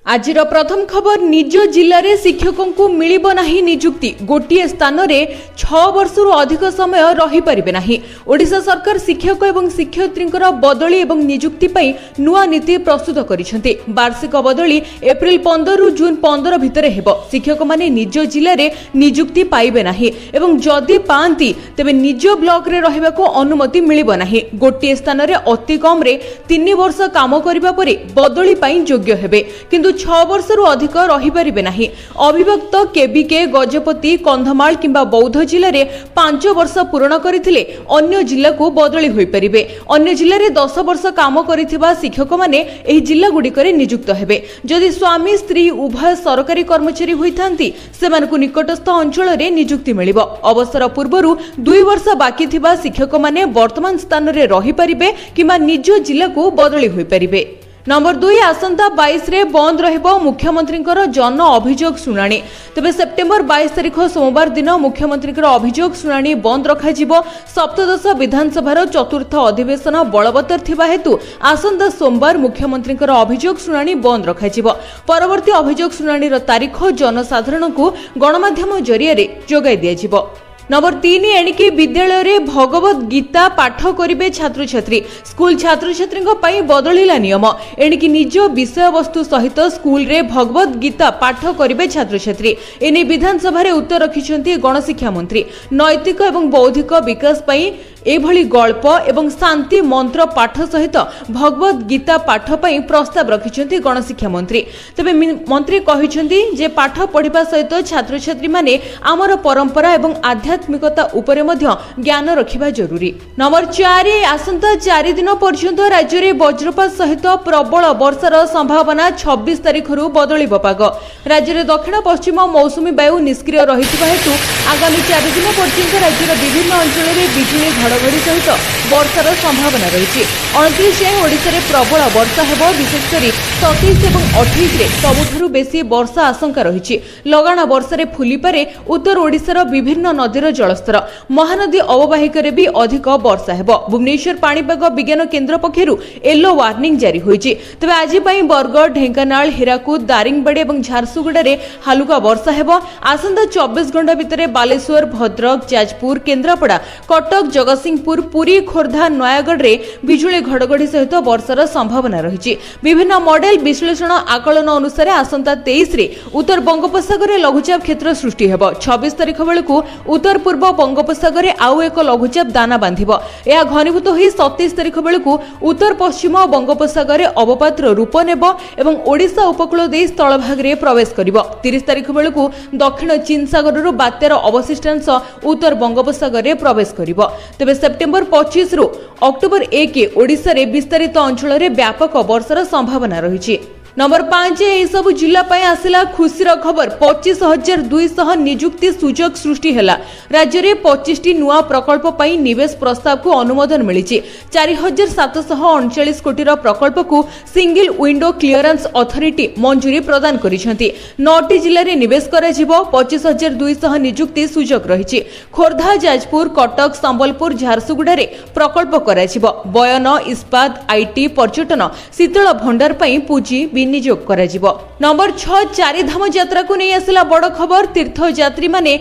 आज प्रथम खबर निज जिले में शिक्षकों को मिलिबो नाही निजुक्ति गोटे स्थान में 6 वर्ष अधिक समय रही पारिबे नाही। ओडिशा सरकार शिक्षक एवं शिक्षयित्री बदली एवं निजुक्ति पई नुआ नीति प्रस्तुत करिसेंती। वार्षिक बदली एप्रिल 15 रु जून 15 भितर हेबो। शिक्षक माने निज जिले में निजुक्ति पाइबे नाही एवं जदि पांती तेबे निज ब्लॉक रे रहिबाको अनुमति मिलिबो नाही। गोटे स्थान में अति कम रे 3 वर्ष काम करिबा परे बदली पई योग्य हेबे किंतु 6 वर्ष अधिक रही पारिबे नाही। अविभक्त केबीके गजपति कंधमाल किंबा बौद्ध जिले में 5 वर्ष पूर्ण करथिले अन्य जिला को बदली होई परिबे। अन्य जिले में 10 वर्ष काम करिथिबा शिक्षक माने एही जिला गुडिकरे नियुक्त हेबे। जदि स्वामी स्त्री उभय सरकारी कर्मचारी होइथांती सेमानकु निकटस्थ अंचल रे नियुक्ति मिलिबो। अवसर पूर्वरु 2 वर्ष बाकी थिबा शिक्षक माने वर्तमान स्थान रे रही परिबे किंबा निज जिला को बदली होई परिबे। नंबर 2 आसंता 22 रे बंद रहिबो मुख्यमंत्री जन अभियोग शुणाणी। तेबे सेप्टेम्बर 22 तारिख सोमवार दिन मुख्यमंत्री अभियोग शुणाणी बंद रखाजिबो। सप्तदश विधानसभार चतुर्थ अधिवेशन बलवत्तर थिबा हेतु आसंता सोमवार मुख्यमंत्री अभियोग शुणाणी बंद रखाजिबो। परवर्ती अभियोग शुणाणी तारीख जनसाधारण को गणमाध्यम जरिया जोगाई दियाजिबो। नंबर 3 एणिकी विद्यालय रे भगवत गीता पाठ करिबे छात्र छात्री। स्कूल छात्र छात्री पई बदलिला नियम। एणिकी निज विषय वस्तु सहित स्कूल रे भगवत गीता पाठ करिबे छात्र छात्री। एने विधानसभा रे उत्तर रखिछंती गणशिक्षा मंत्री। नैतिक एवं बौद्धिक विकास पई एभली गल्प एवं शांति मंत्र पाठ सहित भगवत गीता पाठ पई प्रस्ताव रखिछंती गणशिक्षा मंत्री। तबे मंत्री कहिछंती जे पाठ पढ़िबा सहित छात्र छात्री माने आमर परंपरा एवं आध्यात्मिकता उपरे मध्य ज्ञान रखिबा जरूरी। नंबर 4 आसंता 4 दिन पर्यंत राज्य रे वज्रपात सहित प्रबल वर्षार संभावना। 26 तारिख रु बदलिबो पाग। राज्य रे दक्षिण पश्चिम मौसुमी वायु निष्क्रिय रहितबा हेतु आगामी 4 दिन पर्यंत राज्यर विभिन्न अंचल रे बिजुली घड़घड़ी सहित वर्षार संभावना रही। 29 जाए ओडिशा रे प्रबल वर्षा हेबो। विशेषकर 27 और 28 रे सबुठारु बेसी वर्षा आशंका रही। लगाण वर्षा रे फुलिपारे उत्तर ओडिशार विभिन्न नदीर जलस्तर। महानदी अववाहिक रे भी अधिक वर्षा हेबो। भुवनेश्वर पाणीपाग विज्ञान केन्द्र पक्षरु येलो वार्निंग जारी होईछि। तबे आज पई बरगढ़ ढेंकानाल हिराकुद दारिंगबाड़ी और झारसुगुड़ा रे हलुका वर्षा हेबो। आसंता 24 घंटा भितर बालेश्वर भद्रक जाजपुर केन्द्रापड़ा कटक जगतसिंहपुर पुरी खोर्धा नयागढ़ रे बिजुली घड़घड़ी सहित वर्षार संभावना रही। विभिन्न मॉडल विश्लेषण आकलन अनुसार आसंता 23 रे उत्तर बंगोपसागर लघुचाप क्षेत्र सृष्टि हेबो। 26 तारिख बेलकु उत्तर पूर्व बंगोपसागर आउ एक लघुचाप दाना बांधिबो। यह घनीभूत होई 27 तारिख बेलकु उत्तर पश्चिम बंगोपसागर अवपातर रूप नेबो एवं ओडिशा उपकूल देई स्थलभाग रे प्रवेश करिबो। 30 तारिख बेलकु दक्षिण चीन सागर रु बात्यार अवशिष्टांश उत्तर बंगोपसागर रे प्रवेश करिबो। तेबे सेप्टेम्बर 25 रु अक्टोबर 1 ओडिशा रे विस्तारित अंचल रे व्यापक वर्षार संभावना रही। नंबर 5 एही सब जिला पई आसिला खुशीर खबर। 25,200 निजुक्ति सुजोग सृष्टि हैला। राज्य रे 25 टी नुआ प्रकल्प पई निवेश प्रस्ताव को अनुमोदन मिलिछि। 4,739 कोटी रो प्रकल्प को सिंगल विंडो क्लियरेंस अथॉरिटी मंजूरी प्रदान करिसेंती। 9 टी जिल्ला रे निवेश करा जिवो। 25,200 निजुक्ति सुजोग रहिछि। खोर्धा जाजपुर कटक संबलपुर झारसुगुड़ा रे प्रकल्प करा जिवो। बयन इस्पात आईटी पर्यटन शीतल भंडार पई पुंजी विनियोग करा जिवो। नंबर 6 चारिधाम यात्रा को नहीं आसला बड़ खबर। तीर्थयात्री माने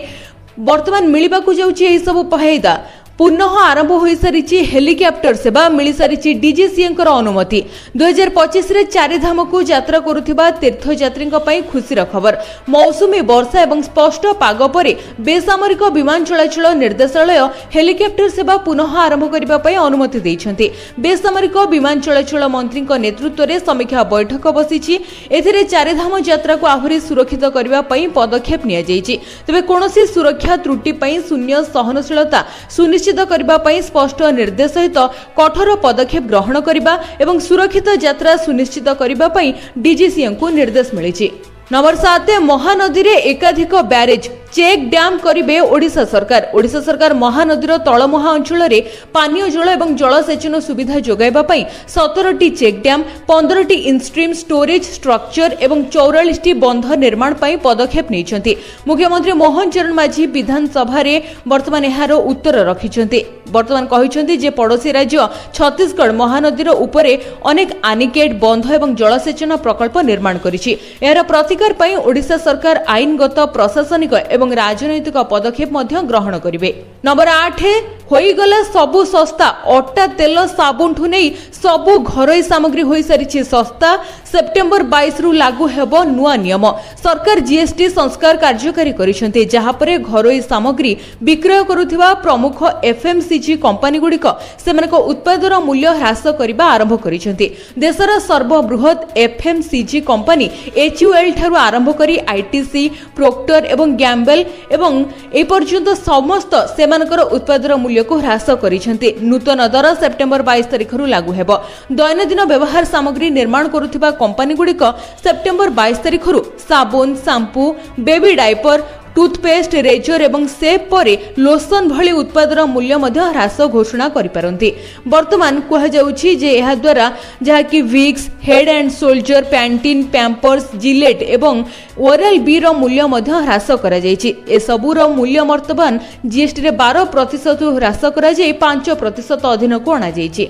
वर्तमान मिलिबा को जाउछि एही सब फायदा। पुनः आरंभ हो सारी हेलिकॉप्टर सेवा मिल सारी डीजीसीए अनुमति। 2025 रे चारिधाम को यात्रा करुथिबा तीर्थयात्री खुशीर खबर। मौसुमी वर्षा और स्पष्ट पाग पर बेसामरिक विमान चलाचल निर्देशालय हेलिकॉप्टर सेवा पुनः आरंभ करने अनुमति देइछन्ति। बेसामरिक विमान चलाचल मंत्री नेतृत्व में समीक्षा बैठक बसी। एथिरे चारिधाम यात्रा को आहुरी सुरक्षित करने पदक्षेप निया जाइछि। तबे कोनोसी सुरक्षा त्रुटि पई शून्य सहनशीलता सुनिश्चित करने स्पष्ट निर्देश सहित कठोर पदक्षेप ग्रहण करने और सुरक्षित यात्रा सुनिश्चित करने डीजीसीए को निर्देश मिली। नंबर 7 महानदी रे एकाधिक ब्यारेज चेक डैम करिबे ओडिशा सरकार। ओडिशा सरकार महानदीर तलमुहा अंचल रे पानीय जल एवं जलसेचन सुविधा जोगाइबा पई 17टी चेक डैम, 15टी इनस्ट्रीम स्टोरेज स्ट्रक्चर एवं 44टी बंध निर्माण पई पदक्षेप नेइछन्ति। मुख्यमंत्री मोहन चरण माझी विधानसभा रे वर्तमान एहारो उत्तर रखिछन्ति। वर्तमान कहिछन्ति जे पड़ोसी राज्य छत्तीसगढ़ महानदीर उपरे अनेक आनिकेट बंध एवं जलसेचन प्रकल्प निर्माण करिछि। एहार प्रतिकार पई ओडिशा सरकार आईनगत प्रशासनिक एवं राजनैतिक पदक्षेप मध्य ग्रहण करिवे। नंबर 8 होईगला सबु सस्ता अट्टा तेल साबुनठु नहीं सबु घरोई सामग्री होई सारिछि सस्ता। सेप्टेम्बर 22 रु लागू हेबो नुआ नियम। सरकार जीएसटी संस्कार कार्यकारी करिसेंते जहा परे घरोई सामग्री विक्रय करुथिबा प्रमुख एफएमसीजी कंपनी गुडिक सेमानक उत्पादर मूल्य ह्रास करिबा आरंभ करिसेंते। देशर सर्वबृहत एफएमसीजी कंपनी एचयूएल ठारु आरंभ करी आईटीसी, प्रोक्टर एवं गैम्बेल एवं ए पर्यंत समस्त सेमानकर उत्पादर मूल्य को ह्रास करिसेंते। नूतन दर सेप्टेम्बर 22 तारिख रु लागू हेबो। दैनंदिन व्यवहार सामग्री निर्माण करुथिबा कंपनी गुडिक सेप्टेम्बर 22 तारिख रु साबुन, shampoo, baby diaper, toothpaste, razor एवं सेप परे लोशन भली उत्पादर मूल्य मध्य ह्रास घोषणा करिपारंती। वर्तमान कहा जाउछि जे एहा द्वारा जहा कि Vicks, Head and Shoulder, Pantene, Pampers, Gillette एवं ओरल बी रो मूल्य मध्य ह्रास करा जायछि। ए सबु रो मूल्य वर्तमान जीएसटी रे 12% ह्रास करा जाय 5% अधीन को अना जायछि।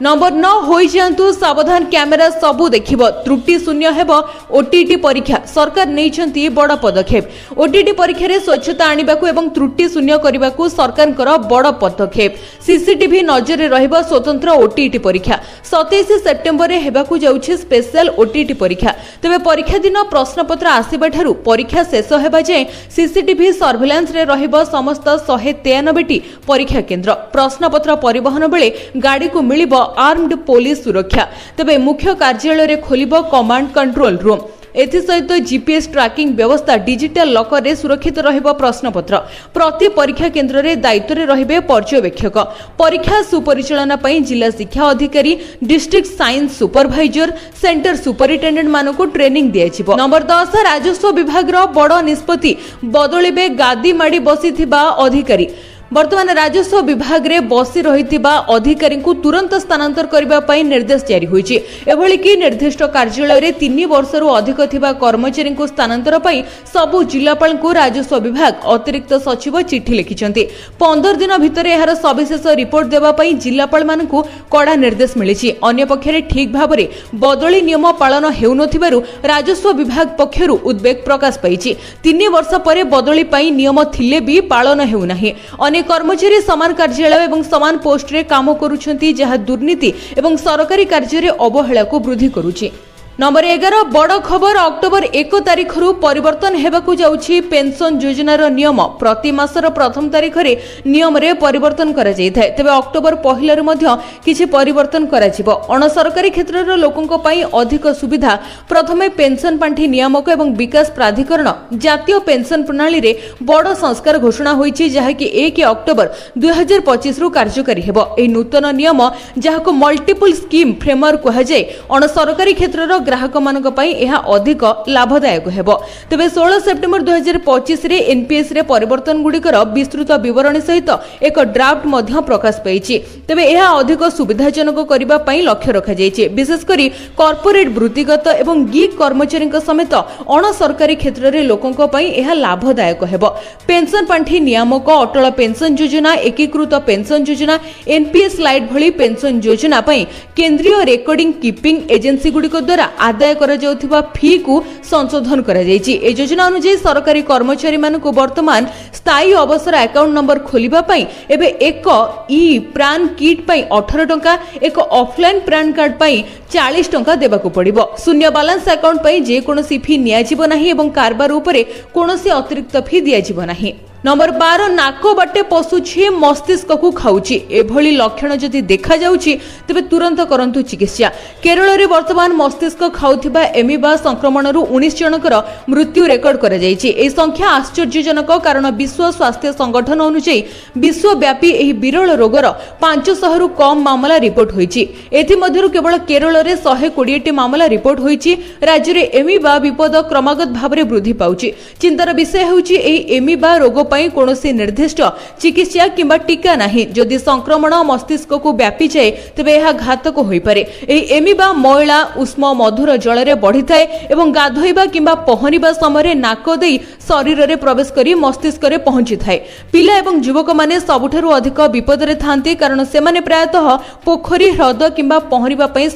नंबर 9 होई जांतु सावधान कैमेरा सबु देखिबो त्रुटि शून्य हेबो ओटीटी परीक्षा। सरकार नेइछंती बड़ पदक्षेप। ओटीटी परीक्षा रे स्वच्छता आनिबाकू एवं त्रुटि शून्य करिबाकू सरकारकर बड़ पदक्षेप। सीसीटीवी नजर रहिबो स्वतंत्र ओटीटी परीक्षा। 27 सेप्टेम्बर रे हेबाकू जाउछि स्पेशल ओटीटी परीक्षा। तबे परीक्षा दिन प्रश्नपत्र आसीबा ठारू परीक्षा शेष हेबा जे सीसीटीवी सर्वेलेंस रे रहिबो समस्त 193टी परीक्षा केंद्र। प्रश्नपत्र परिवहन बेले गाड़ी को मिलिबो आर्म्ड पुलिस सुरक्षा। तबे मुख्य कार्यालय रे खोलिबो कमांड कंट्रोल रूम। एथि सहित जीपीएस ट्रैकिंग व्यवस्था डिजिटल लकर रे सुरक्षित रहिबो प्रश्नपत्र। प्रति परीक्षा केंद्र रे दायित्व रे रहिबे पर्यवेक्षक। परीक्षा सुपरिचालना पई जिला शिक्षा अधिकारी, district science supervisor, centre superintendent मानको ट्रेनिंग दियाजिबो। नंबर 10 राजस्व विभाग रो बड़ निष्पत्ति बदलिबे गादी माडी बसिथिबा अधिकारी। वर्तमान राजस्व विभाग रे बसी रहिथिबा अधिकारी को तुरंत स्थानांतर करिबा पई निर्देश जारी होईछि। एभली कि निर्दिष्ट कार्यालय रे 3 वर्ष रु अधिक थिबा कर्मचारी को स्थानांतर पई सबु जिलापाल को राजस्व विभाग अतिरिक्त सचिव चिठी लिखिछन्ति। 15 दिन भितर एहार सविशेष रिपोर्ट देबा पई जिलापाल मानकु कड़ा निर्देश मिलिछि। अन्य पक्षरे ठीक भाबरे बदली नियम पालन हेउनथिबारु राजस्व विभाग पक्षरु उद्वेग प्रकाश पाइछि। 3 वर्ष परे बदली पई नियम थिले भी पालन हेउ नाही। कर्मचारी समान कार्यालय एवं समान पोस्ट रे काम करुछंती जहा दुर्नीति एवं सरकारी कार्य रे अवहेला को वृद्धि करुछि। नंबर 11 बड़ खबर अक्टोबर 1 तारिख रु परिवर्तन हेबाकू जाउछि पेंशन योजनार नियम। प्रति मासर प्रथम तारिख रे नियम रे परिवर्तन करा जायथाय। तबे अक्टोबर पहिला रु मध्य किछि परिवर्तन करा जिवो। अण सरकारी क्षेत्रर लोकंक पई अधिक सुविधा प्रथमे पेंशन पांठी नियामक एवं विकास प्राधिकरण जातीय पेंशन प्रणाली रे बड़ संस्कार घोषणा होईछि जहा कि 1 अक्टोबर 2025 रु कार्यकारी हेबो। ए नूतन नियम जहाको मल्टीपल स्कीम फ्रेमवर्क कहा जाय अण सरकारी क्षेत्रर ग्राहक मानक पई एहा अधिक लाभदायक हेबो। तबे 16 सेप्टेम्बर 2025 रे एनपीएस रे परिवर्तन गुडिकर विस्तृत विवरणी सहित एक ड्राफ्ट मध्य प्रकाश पाइछि। तबे एहा अधिक सुविधाजनक करिबा पई लक्ष्य रखा जायछि। विशेष करी कॉर्पोरेट वृत्तिगत एवं गिग कर्मचारीक समेत अण सरकारी क्षेत्र रे लोकंक पई एहा लाभदायक हेबो। पेंशन पांठी नियामक, अटल पेंशन योजना, एकीकृत पेंशन योजना, एनपीएस लाइट भली पेंशन योजना पई केंद्रीय रेकॉर्डिंग कीपिंग एजेंसी गुडिक द्वारा आदाय करा जाउथिबा फी को संशोधन करा जायछि। ए योजना अनुसार सरकारी कर्मचारी मानकु वर्तमान स्थायी अवसर अकाउंट नंबर खोलिबा पई एबे एक ई प्राण किट पई 18 टंका, एक ऑफलाइन प्राण कार्ड पई 40 टंका देबाकू पड़िबो। शून्य बैलेंस अकाउंट पई जे कोनोसी फी नियाजिबो नाही एवं कारबार उपरे कोनोसी अतिरिक्त फी दियाजिबो नाही। नंबर 12 नाक बाटे पशुछि मस्तिष्क को खाऊछि एभली लक्षण जदि देखा जाउछि तबे तुरंत करंतु चिकित्सा। केरल रे वर्तमान मस्तिष्क खाउथिबा एमिबा संक्रमण 19 जनकर मृत्यु रेकर्ड करा जायछि। ए संख्या आश्चर्यजनक कारण विश्व स्वास्थ्य संगठन अनुसार विश्वव्यापी एही विरल रोगर 500 रु कम मामला रिपोर्ट होईछि। एथि मध्यरु केवल केरल रे 120 टी मामला रिपोर्ट होईछि। राज्य रे एमिबा विपद क्रमागत भाबरे वृद्धि पाउछि। चिंतार विषय होउछि एही एमिबा रोग कौनसी निर्दिष्ट चिकित्सा किंबा टीका नहीं। जदि संक्रमण मस्तिष्क को व्यापी जाए तेबे यह घातक होई पारे। एही एमिबा मैला उष्म मधुर जल रे बढ़ी थाए एवं गाधोइबा किंबा पहरिबा समय नाक देई शरीर रे प्रवेश करी मस्तिष्क रे पहुंची थाए। पिला एवं युवक माने सबुठारु अधिक विपद रे थांती कारण सेमाने प्रायतः पोखरी ह्रद किंबा पहरिबा पई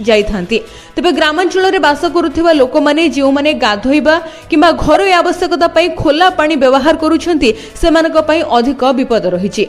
जाइथांती। तेबे ग्रामांचल रे बास करुथिबा लोक माने जेउ माने गाधोइबा किंबा घर आवश्यकता पई खोला पानी व्यवहार करूछंती सेमानक पई अधिक विपद रहिछि।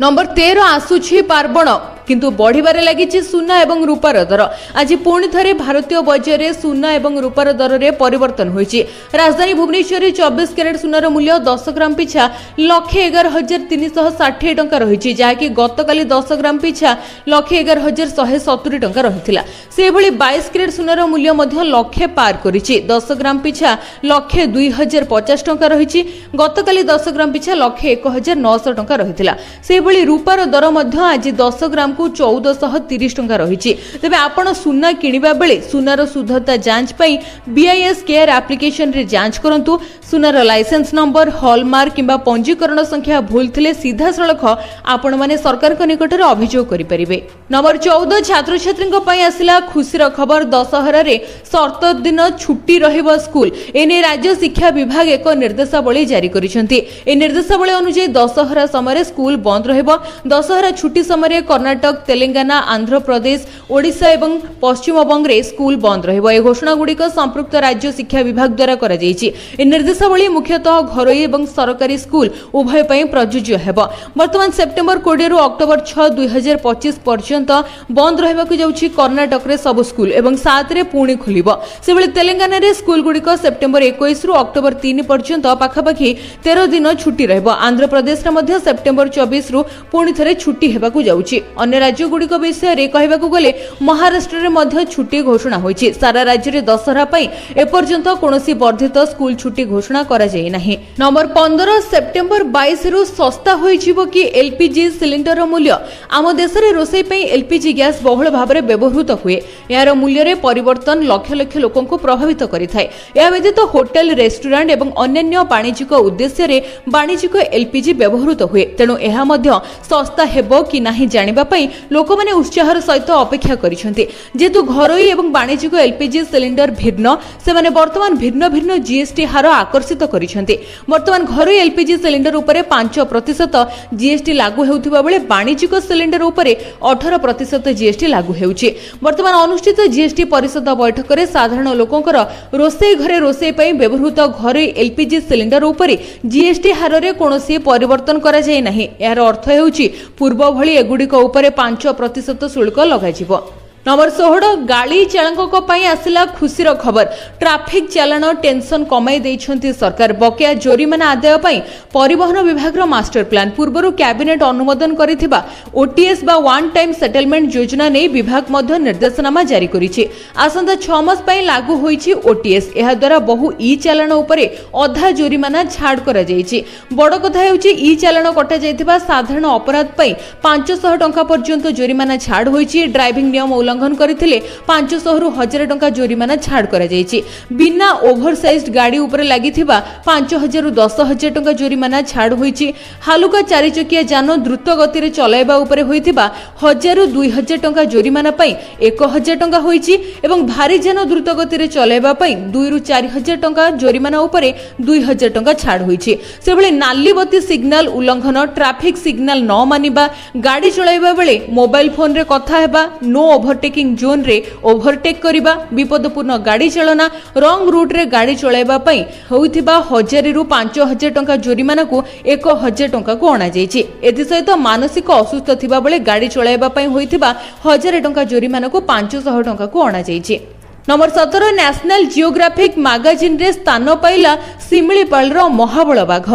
नंबर 13 आसुछि पार्वण किंतु बढ़िबारे लागिछि सुना एवं रूपार दर। आज पुणी थरे भारतीय बजार रे सुना एवं रूपार दर रे परिवर्तन होइछि। राजधानी भुवनेश्वर रे 24 कैरेट सुनार मूल्य 10 ग्राम पिछा 1,11,360 टंका रहिछि जाकी गतकाली 10 ग्राम पिछा 1,11,170 टंका रहिथिला। से भली 22 कैरेट सुनार मूल्य मध्य लक्षे पार करिछि। 10 ग्राम पिछा 1,02,050 टंका रहिछि। गतकाली 10 ग्राम पिछा 1,01,900 टंका रहिथिला। से भली रूपार दर मध्य आज 10 ग्राम को 1430 टंका रहिछि। तबे आपण सुना किनिबा बेले सुनार शुद्धता जांच पई बीआईएस केयर एप्लिकेशन रे जांच करंतु। सुनार लाइसेंस नंबर हॉलमार्क किंबा पंजीकरण संख्या भूल थिले सीधा सळख आपण माने सरकार को निकट रे अभियोग करि परिबे। नंबर 14 छात्र छात्रीक पई आसिला खुशीर खबर। दशहरा रे सर्त दिन छुट्टी रहइबो स्कूल। एने राज्य शिक्षा विभाग एक निर्देशावली जारी करिसंती। ए निर्देशावली अनुसार दशहरा समय स्कूल बंद रहइबो। दशहरा छुट्टी समय कर्नाटक तेलंगाना आंध्र प्रदेश ओडिशा एवं पश्चिम बंगरे स्कूल बंद रहिबो। ए घोषणा गुड़िक संपृक्त राज्य शिक्षा विभाग द्वारा करा जायछि। ए निर्देशावली मुख्यतः घरोई एवं सरकारी स्कूल उभय पई प्रयोज्य हेबो। वर्तमान सेप्टेम्बर 20 रु अक्टोबर 6 2025 पर्यंत बंद रहिबाकु जाउछि कर्नाटक रे सब स्कूल एवं 7 रे पुणी खुलिबो। सेबेले तेलंगाना रे स्कूल गुड़िक सेप्टेम्बर 21 रु अक्टोबर 3 पर्यंत पाखापाखि 13 दिन छुट्टी रहिबो। आंध्र प्रदेश रे मध्य सेप्टेम्बर 24 रु पुणी थरे छुट्टी हेबाकु जाउछि। अन्य राज्य गुड़िक विषय रे कहबाकु गले महाराष्ट्र रे मध्य छुट्टी घोषणा होइछि। सारा राज्य रे दशहरा पई एपर्यंत कोनोसी वर्धित स्कूल छुट्टी घोषणा करा जाय नाही। नंबर 15 सेप्टेम्बर 22 रु सस्ता होइछिबो कि एलपीजी सिलिंडर मूल्य। आम देश रे रोसई पई एलपीजी गैस बहुल भाबरे व्यवहृत हुए। यार मूल्य रे परिवर्तन लक्ष लक्ष लोकन को प्रभावित करिथाय। या व्यतीत होटल रेस्टोरेंट एवं अन्य वाणिज्यिक उद्देश्य रे वाणिज्यिक एलपीजी व्यवहृत हुए। तेणु एहा मध्य सस्ता हेबो कि नाही जानिबा पई लोक माने उत्साहर सहित अपेक्षा करिसंती। जेतु घरोई एवं वाणिज्यिक एलपीजी सिलिंडर भिन्न से माने वर्तमान भिन्न भिन्न जीएसटी हार आकर्षित करिसंती। वर्तमान घरोई एलपीजी सिलिंडर उपरे 5% जीएसटी लागू हेउथिबा बेले वाणिज्यिक सिलिंडर उपरे 18% जीएसटी लागू हेउछि। वर्तमान अनुष्ठित जीएसटी परिषद बैठक रे साधारण लोकंकर रोसई घरे रोसई पई व्यवहृत घरोई एलपीजी सिलिंडर उपरे जीएसटी हार रे कोनोसी परिवर्तन करा जाय नाही। यार अर्थ हेउछि पूर्व भली एगुडिक उपरे 5% शुल्क लगाजिबो। नंबर 16 गाड़ी चालक आसिला खुशीर खबर। ट्राफिक चालान टेंशन कमाई देइछंती सरकार। बकेया जोरिमाना आदाय पई परिवहन विभाग रो मास्टर प्लान पूर्वरु कैबिनेट अनुमोदन करिथिबा ओटीएस बा वन टाइम सेटलमेंट योजना नै विभाग मध्य निर्देशनामा जारी करिछि। आसंता 6 मास पई लागू होइछि ओटीएस। एहा द्वारा बहु ई चालान उपरे अधा जोरिमाना छाड़ करा जाइछि। बड़ कथा हेउछि ई चालान कटा जाइथिबा साधारण अपराध पई 500 टंका पर्यंत जोरिमाना छाड़ होइछि। ड्राइविंग नियम उल्लंघन करथिले 500 रु 1000 टंका जोरिमाना छाड़ करा जाइछि। बिना ओभरसाइज्ड गाड़ी ऊपर लागिथिबा 5000 रु 10000 टंका जोरिमाना छाड़ होइछि। हालुका चारि चकिया जान द्रुत गति रे चलाइबा ऊपर होइथिबा 1000 रु 2000 टंका जोरिमाना पई 1000 टंका होइछि एवं भारी जान द्रुत गति रे चलाइबा पई 2 रु 4000 टंका जोरिमाना ऊपर 2000 टंका छाड़ होइछि। सेबळे नाली बत्ती सिग्नल उल्लंघन, ट्रैफिक सिग्नल न मानिबा, गाड़ी चलाइबा बेले मोबाइल फोन रे कथा हेबा, नो ओभरटेकिंग जोन रे ओभरटेक करिबा, विपदपूर्ण गाड़ी चलना, रंग रूट रे गाड़ी चलाइबा पई होइथिबा 1000 रु 5000 टंका जोरिमाना को 1000 टंका को अणा जाइछि। एथि सहित मानसिक असुस्थ थिबा बेले गाड़ी चलाइबा पई होइथिबा 1000 टंका जोरिमाना को 500 टंका को अणा जाइछि। नंबर 17 न्याशनल जियोग्राफिक मैगजीन रे स्थान पाइला शिमिलीपालर महाबल बाघ।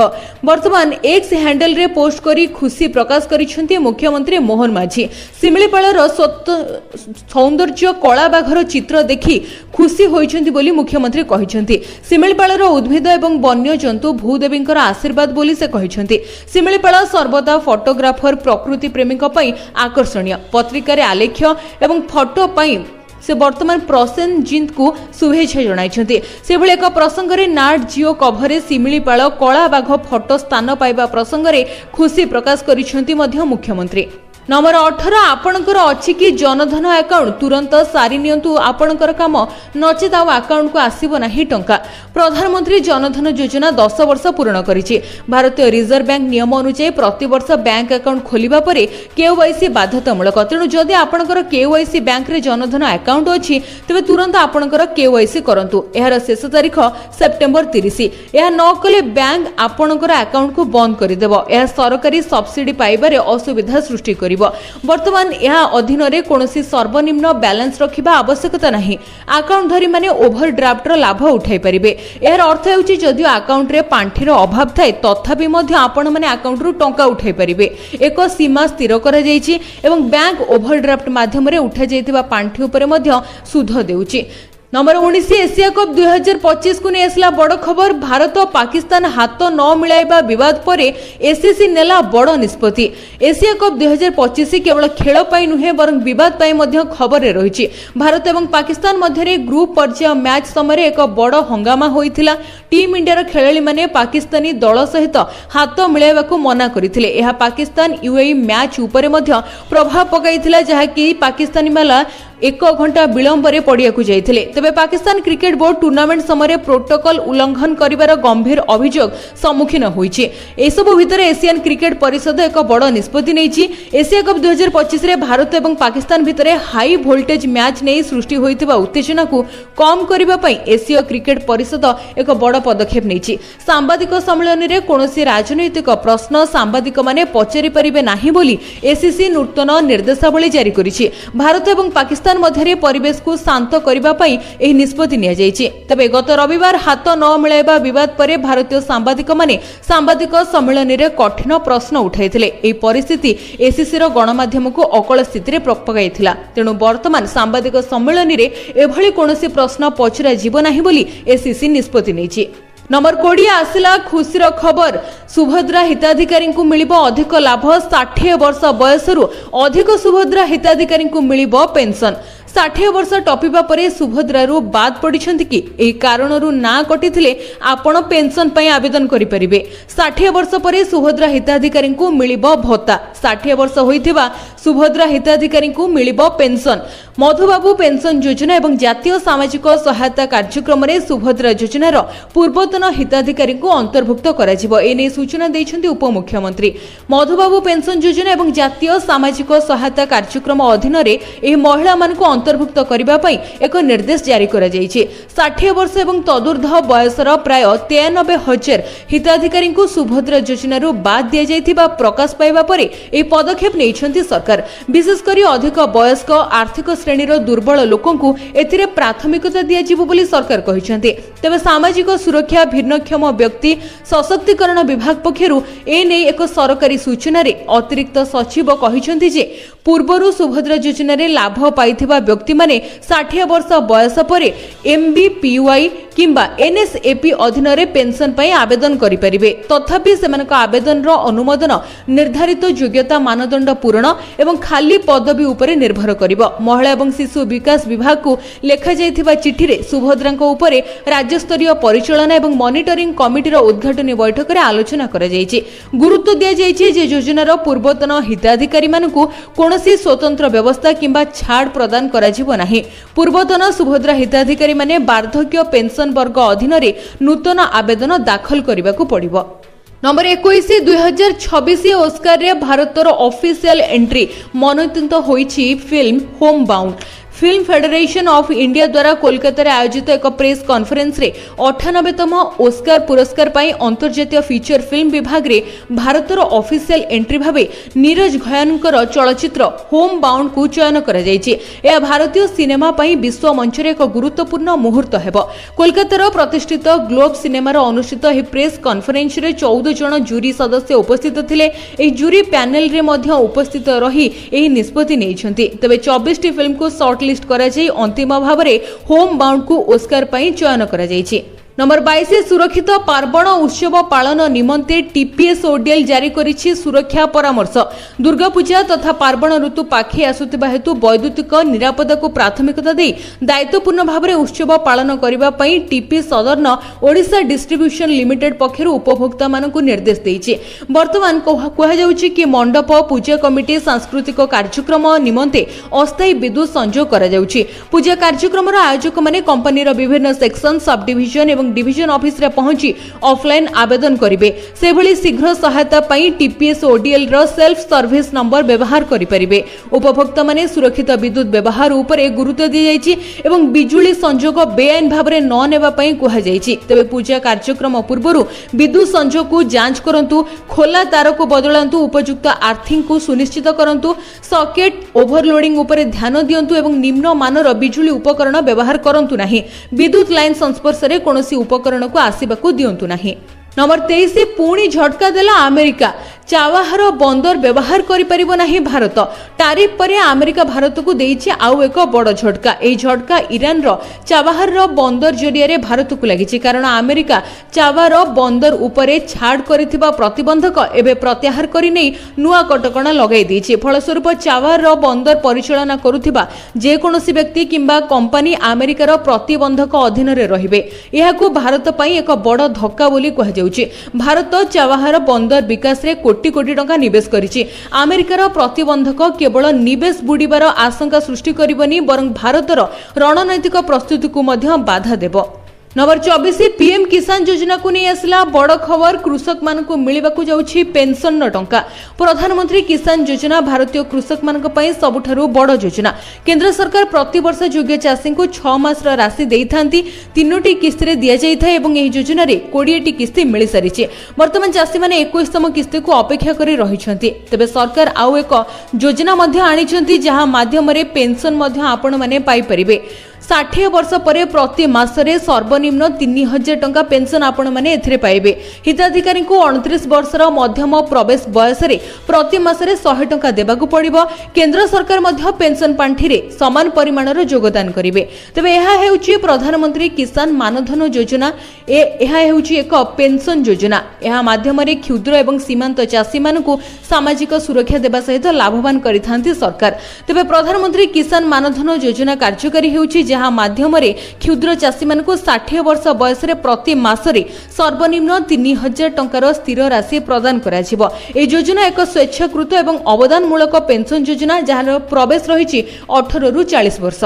वर्तमान एक्स हैंडल रे पोस्ट करी खुशी प्रकाश करिसेंती मुख्यमंत्री मोहन माझी। शिमिलीपालर सौंदर्य कला बाघर चित्र देखि खुशी होइछंती बोली मुख्यमंत्री कहिसेंती। शिमिलीपालर उद्भिद एवं वन्य जंतु भूदेवींकर आशीर्वाद बोली से कहिसेंती। शिमिलीपाल सर्वदा फोटोग्राफर प्रकृति प्रेमीक पई आकर्षणीय। पत्रिका रे आलेख्य एवं फोटो पई से वर्तमान प्रसेनजीत को शुभेच्छा जणाइछंती। सेभଳି एक प्रसंग रे नाट जियो कभर शिमिलीपाल कला बाघ फोटो स्थान पाइबा प्रसंग रे खुशी प्रकाश करिसेंती मध्य मुख्यमंत्री। नंबर 18 आपणकर अछि कि जनधन अकाउंट तुरंत सारी नियंतु आपणकर काम नचेत आउ अकाउंट को आसीबो नाही टंका। प्रधानमंत्री जनधन योजना 10 वर्ष पूर्ण करिछि। भारतीय रिजर्व बैंक नियम अनुसार प्रति वर्ष बैंक अकाउंट खोलिबा परे केवाईसी बाध्यतामूलक। तेणु जदि आपणकर केवाईसी बैंक रे जनधन अकाउंट अछि तबे तुरंत आपणकर केवाईसी करंतु। एहार शेष तारीख सेप्टेम्बर 30। एहा न कले बैंक आपणकर अकाउंट को बंद करि देबो। एहा सरकारी सब्सिडी पाइबारे असुविधा सृष्टि करि वर्तमान यह अधीन रे कोनोसी सर्वनिम्न बैलेंस रखिबा आवश्यकता नहीं। अकाउंट धरी माने ओवरड्राफ्टर लाभ उठाई परिबे। एहर अर्थ हेउची जदियो अकाउंट रे पांठीर अभाव थाए तथापि मध्य आपण माने अकाउंट रु टंका उठाई परिबे। एक सीमा स्थिर करा जायछि एवं बैंक ओवरड्राफ्ट माध्यम रे उठा जायतिबा पांठी उपरे मध्य सुध देउछि। नंबर 19 एशिया कप 2025 को नहीं आसला बड़ खबर। भारत और पाकिस्तान हाथ न मिलाइबा विवाद परे एसीसी नेला बड़ निष्पत्ति। एशिया कप 2025 केवल खेल पाई नुहे बरं विवाद पाई मध्य खबर रही। भारत एवं पाकिस्तान मध्य ग्रुप पर्याय मैच समय एक बड़ हंगामा होइथिला। टीम इंडिया खेलाड़ी माने पाकिस्तानी दल सहित हाथ मिलाइबा को मना करथिले। एहा पाकिस्तान यूएई मैच उपरे मध्य प्रभाव पकाइथिला जहाकि पाकिस्तानी माला 1 घंटा विलंबरे पड़िया को जाइथिले। तबे पाकिस्तान क्रिकेट बोर्ड टूर्नामेंट समय प्रोटोकॉल उल्लंघन करिवार गंभीर अभियोग सम्मुखीन होइछि। एसबु भितरे एशियन क्रिकेट परिषद एक बड़ निष्पत्ति नेछि। एशिया कप 2025 रे भारत एवं पाकिस्तान भितरे हाई वोल्टेज मैच नै सृष्टि होइतिबा उत्तेजना को कम करिबा पई एशिया क्रिकेट परिषद एक बड़ पदक्षेप नेछि। सांबादिक सम्मेलन रे कोनोसी राजनैतिक प्रश्न सांबादिक माने पचारि परिबे नाही बोली एसीसी नूतन निर्देशावली जारी करिछि। भारत एवं पाकिस्तान मध्य परिवेश को शांत करने एही निष्पत्ति निया जायछि। तबे गत रविवार हाथ न मिलाइबा विवाद परे भारतीय सांबादिक माने सांबादिक सम्मेलन रे कठिन प्रश्न उठाइथिले। एही परिस्थिति एसीसी रो गणमाध्यम को अकल स्थिति रे पकाइथिला। तेणु वर्तमान सांबादिक सम्मेलन रे एभली कोनोसी प्रश्न पचरा जीव नाही बोली एसीसी निष्पत्ति नेछि। नंबर 20 आसिला खुशीर खबर। सुभद्रा हिताधिकारी को मिलिबो अधिक लाभ। 60 वर्ष बयसरु अधिक सुभद्रा हिताधिकारी को मिलिबो पेंशन। 60 वर्ष टपिबा परे सुभद्रारू बाद पड़िछंती कि एही कारणरू ना कटिथिले आपण पेंशन पई आवेदन करि परिबे। 60 वर्ष परे सुभद्रा हिताधिकारी को मिलिबो भत्ता। 60 वर्ष होइथिबा सुभद्रा हिताधिकारी को मिलिबो पेंशन। मधुबाबू पेंशन योजना एवं जातीय सामाजिक सहायता कार्यक्रम रे सुभद्रा योजनार पूर्वतन हिताधिकारी को अंतर्भुक्त करा जिवो। एने सूचना दैछंती उपमुख्यमंत्री। मधुबाबू पेंशन योजना एवं जातीय सामाजिक सहायता कार्यक्रम अधीन रे एही महिला मानकु अंतर्भुक्त करिबा पई एक निर्देश जारी करा जायछि। 60 वर्ष एवं तदुर्ध्व बयसर प्राय 93,000 हिताधिकारी को सुभद्रा योजनारू बाद दिया जायथिबा प्रकाश पाइबा परे एही पदक्षेप नेइछंती सरकार। विशेष करी अधिक वयस्क आर्थिक श्रेणीर दुर्बल लोकंकु एथिरे प्राथमिकता दिया जिवो बोली सरकार कहिसंती। तबे सामाजिक सुरक्षा भिन्नक्षम व्यक्ति सशक्तिकरण विभाग पक्षरु ए नै एक सरकारी सूचना रे अतिरिक्त सचिव कहिसंती जे पूर्वरु सुभद्रा योजना रे लाभ पाइथिबा व्यक्ति माने 60 वर्ष बयस परे एमबीपीवाई किंबा एनएसएपी अधीन रे पेंशन पई आवेदन करि परिबे। तथापि सेमानक आवेदन रो अनुमोदन निर्धारित योग्यता मानदंड पूर्ण एवं खाली पदवी उपरे निर्भर करिबो। महिला एवं शिशु विकास विभाग को लेखा जायथिबा चिठी रे सुभद्रांको उपरे राज्य स्तरीय परिचालना एवं मॉनिटरिंग कमिटी रो उद्घाटनी बैठक रे आलोचना करा जायछि। गुरुत्व दिया जायछि जे योजना रो पूर्वतन हिताधिकारी मानकु कोनोसी स्वतंत्र व्यवस्था किंबा छाड़ प्रदान करा जिवो नाही। पूर्वतन सुभद्रा हिताधिकारी माने वार्धक्य पेंशन वर्ग अधीन रे नूतन आवेदन दाखल करबाकू पड़िबो। नंबर 21 2026 ऑस्कार रे भारतर ऑफिशियल एंट्री मनोनीत होईछि film homebound. Film federation of India द्वारा कोलकाता आयोजित एक प्रेस कॉन्फ्रेंस रे 98तम ओस्कार पुरस्कार पाई अंतर्जातीय फीचर फिल्म विभाग रे भारतर ऑफिशियल एंट्री भाबे नीरज घयानकर चलचित्र होम बाउंड को चयन करा जायछि। यह भारतीय सिनेमा पाई विश्व मंच रे एक गुरुत्वपूर्ण मुहूर्त हेबो। कोलकातार प्रतिष्ठित ग्लोब सिनेमार अनुष्ठित ଏହି प्रेस कॉन्फ्रेंस रे 14 जन जूरी सदस्य उपस्थित थिले। ଏହି जूरी पैनल रे मध्य उपस्थित रही ଏହି निष्पत्ति नेइछन्ति। तबे 24 टी फिल्म को शॉर्ट लिस्ट करा जाई अंतिम भावरे होम बाउंड को ओस्कार पाई चयन करा जायछि। नंबर 22 सुरक्षित पार्वण उत्सव पालन निमंते टीपीएस ओडीएल जारी करिछि सुरक्षा परामर्श। दुर्गा पूजा तथा पार्वण ऋतु पाखे आसुतिबा हेतु वैद्युतिक निरापदा को प्राथमिकता दे दायित्वपूर्ण भावरे उत्सव पालन करिबा पई TP southern Odisha distribution limited पक्षरु उपभोक्ता मानकु निर्देश देइछि। वर्तमान कहै जाउछि कि मंडप पूजा कमिटी सांस्कृतिक कार्यक्रम निमंते अस्थायी विद्युत संजोग करा जाउछि। पूजा कार्यक्रमर आयोजक माने कंपनीर विभिन्न section sub division division office रे पहुंची ऑफलाइन आवेदन करिवे। सेभली शीघ्र सहायता पई टीपीएस ओडीएल रो सेल्फ सर्विस नंबर व्यवहार करि परिबे। उपभोक्ता माने सुरक्षित विद्युत व्यवहार उपरे गुरुत्व दि जायछि एवं बिजुली संजोग बेआईन भाबरे न नेबा पई कुहा जायछि। तबे पूजा कार्यक्रम पूर्वरु विद्युत संजोग को जांच करंतु, खोला तार को बदलांतु, उपयुक्त आर्थिंग को सुनिश्चित करंतु, सॉकेट ओवरलोडिंग उपरे ध्यान दियंतु एवं निम्न मानर बिजुली उपकरण व्यवहार करंतु नाही। विद्युत लाइन संस्पर्श रे कोनोसी उपकरण को आसीबाकू दियंतु नाही। नंबर 23 पुणी झटका देला अमेरिका। चावाहार बंदर व्यवहार करि परिबो नाही भारत। टारिफ परे अमेरिका भारत को देइछि आउ एक बड़ झटका। एई झटका ईरान रो चावाहार रो बंदर जरिया रे भारत को लागिछि, कारण अमेरिका चावार बंदर उपरे छाड़ करिथिबा प्रतिबंधक एबे प्रत्याहार करि नै नुआ कटकणा लगाई देइछि। फलस्वरूप चावार रो बंदर परिचालना करुथिबा जे कोनोसी व्यक्ति किंबा कंपनी अमेरिका रो प्रतिबंधक अधीन रे रहिबे। एहाकू भारत पई एक बड़ धक्का बोली कहा जाउछि। भारत चावाहार बंदर विकास रे कोटी कोटी टंका निवेश करिछि। अमेरिकार प्रतिबंधक केवल निवेश बुड़ीबार आशंका सृष्टि करिबनी, बरं भारतर रणनैतिक प्रस्तुति को मध्य बाधा देबो। नंबर 24 पीएम किसान योजना को नहीं आसला बड़ खबर। कृषक मान को मिलवाकू जाउछि पेंशन न टंका। प्रधानमंत्री किसान योजना भारतीय कृषक मान पई सबुठारु बड़ योजना। केंद्र सरकार प्रति वर्ष योग्य चाषी को 6 मास राशि देइथांती। 3टी किस्ती रे दिया जाई थाए एवं एही योजना रे 20टी किस्ती मिल सारिछि। वर्तमान चाषी माने 21तम किस्ती को अपेक्षा करी रहिछन्ती। तबे सरकार आउ एक योजना मध्य आनिछन्ती जहां माध्यम रे पेंशन मध्य आपण माने पाई परिबे। 60 वर्ष परे प्रति मासरे सर्वनिम्न 3000 टंका पेंशन आपण माने एथिरे पाइबे। हिताधिकारी को 29 वर्षर मध्यम प्रवेश बयस रे प्रति मासरे 100 टंका देबाकू पड़िबो। केंद्र सरकार मध्य पेंशन पांठी रे समान परिमाणर योगदान करिवे। तबे एहा हेउची प्रधानमंत्री किसान मानधन योजना। एहा हेउची एक पेंशन योजना। एहा माध्यम रे क्षुद्र एवं सीमांत चाषी मानकू सामाजिक सुरक्षा देबा सहित लाभवान करिथांती सरकार। तबे प्रधानमंत्री किसान मानधन योजना कार्यकारी हेउची जहां माध्यम रे क्षुद्र चाषी मान को 60 वर्ष बयस रे प्रति मासरे सर्वनिम्न 3000 टंकार स्थिर राशि प्रदान कराजिबो। ए योजना एक स्वेच्छाकृत एवं अवदान मूलक पेंशन योजना जहार प्रवेश रही 18 रु 40 वर्ष।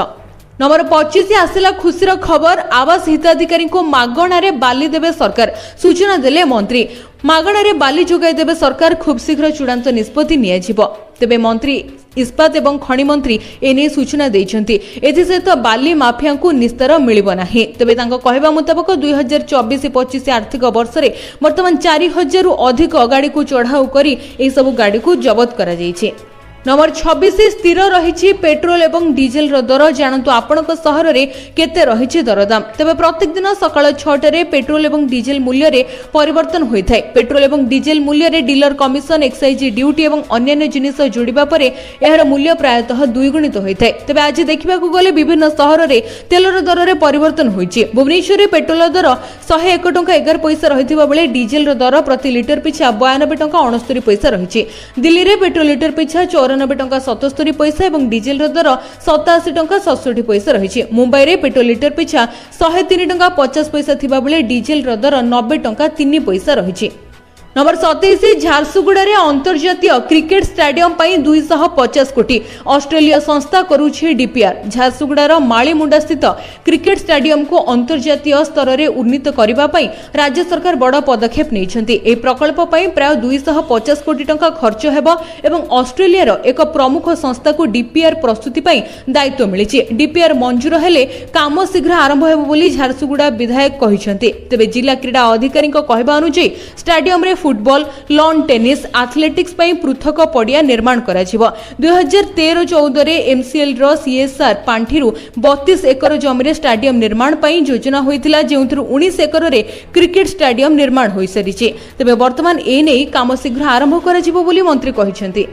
नंबर 25 आसिला खुशीर खबर। आवास हिताधिकारी को मागणा रे बाली देबे सरकार। सूचना देले मंत्री। मागणा रे बाली जोगाई देबे सरकार। खूब शीघ्र चूड़ांत निष्पत्ति नियाजिबो। तेबे मंत्री इस्पात एवं खनि मंत्री एने सूचना देइछन्ति। एथि सहित बाली माफिया को निस्तार मिलिबो नाही। तेबे तांको कहबा मुताबिक 2024-25 आर्थिक वर्ष रे वर्तमान 4000 रु अधिक गाड़ी को चढ़ाऊ करी एई सब गाड़ी को जब्त करा जायछि। नंबर 26 स्थिर रही पेट्रोल एवं डीजेल दर। जानतु आपणक सहर रे केते रही दरदाम। तबे प्रत्येक दिन सकाळ 6 रे पेट्रोल एवं डीजेल मूल्य रे परिवर्तन होइथाय। पेट्रोल एवं डीजेल मूल्य रे डीलर कमिशन, एक्साइज ड्यूटी एवं अन्य जिनिस जोड़िबा परे एहर मूल्य प्रायतः द्विगुणित होइथाय। तबे आज देखिबाकू गले विभिन्न सहर रे तेलर दर रे परिवर्तन होइछि। भुवनेश्वर रे पेट्रोल दर 101 टंका 11 पैसा रहिथिबा बेले डीजेल दर प्रति लिटर पिछा 92 टंका 69 पैसा रहिछि। दिल्ली रे पेट्रोल लिटर पिछा 94 टंका 77 पैसा एवं डीजेल दर 87 टंका 67 पैसा रही। मुंबई रे पेट्रोल लिटर पिछा 103 टंका 50 पैसा थिबा बेले डीजेल दर 90 टंका 3 पैसा रही। नंबर 27 झारसुगुड़ा अंतर्जातीय क्रिकेट स्टेडियम पर 250 कोटी ऑस्ट्रेलिया संस्था करुछि डीपीआर। झारसुगुड़ा मालीमुंडा स्थित क्रिकेट स्टेडियम को अंतर्जातीय स्तर में उन्नीत करने राज्य सरकार बड़ पदक्षेप नहीं। प्रकल्प प्राय 250 कोटी टंका खर्च हेबो एवं ऑस्ट्रेलिया एक प्रमुख संस्था को डीपीआर प्रस्तुति दायित्व मिली। डीपीआर मंजूर हेले काम शीघ्र आरंभ हेबो बोली झारसुगुड़ा विधायक कहिसेंती। तेबे जिला क्रीड़ा अधिकारी कहवा अनुसार स्टेडियम रे फुटबॉल, लॉन टेनिस, एथलेटिक्स पृथक पड़िया निर्माण करा जिवो। 2013-14 रे एमसीएल रो सीएसआर पांठिरु 32 एकर जमीन स्टेडियम निर्माण पई योजना होइतिला, जेउथरु 19 एकर रे क्रिकेट स्टेडियम निर्माण होई सरिछि। तेबे वर्तमान ए नै काम शीघ्र आरंभ करा जिवो बोली मंत्री कहिसेंती।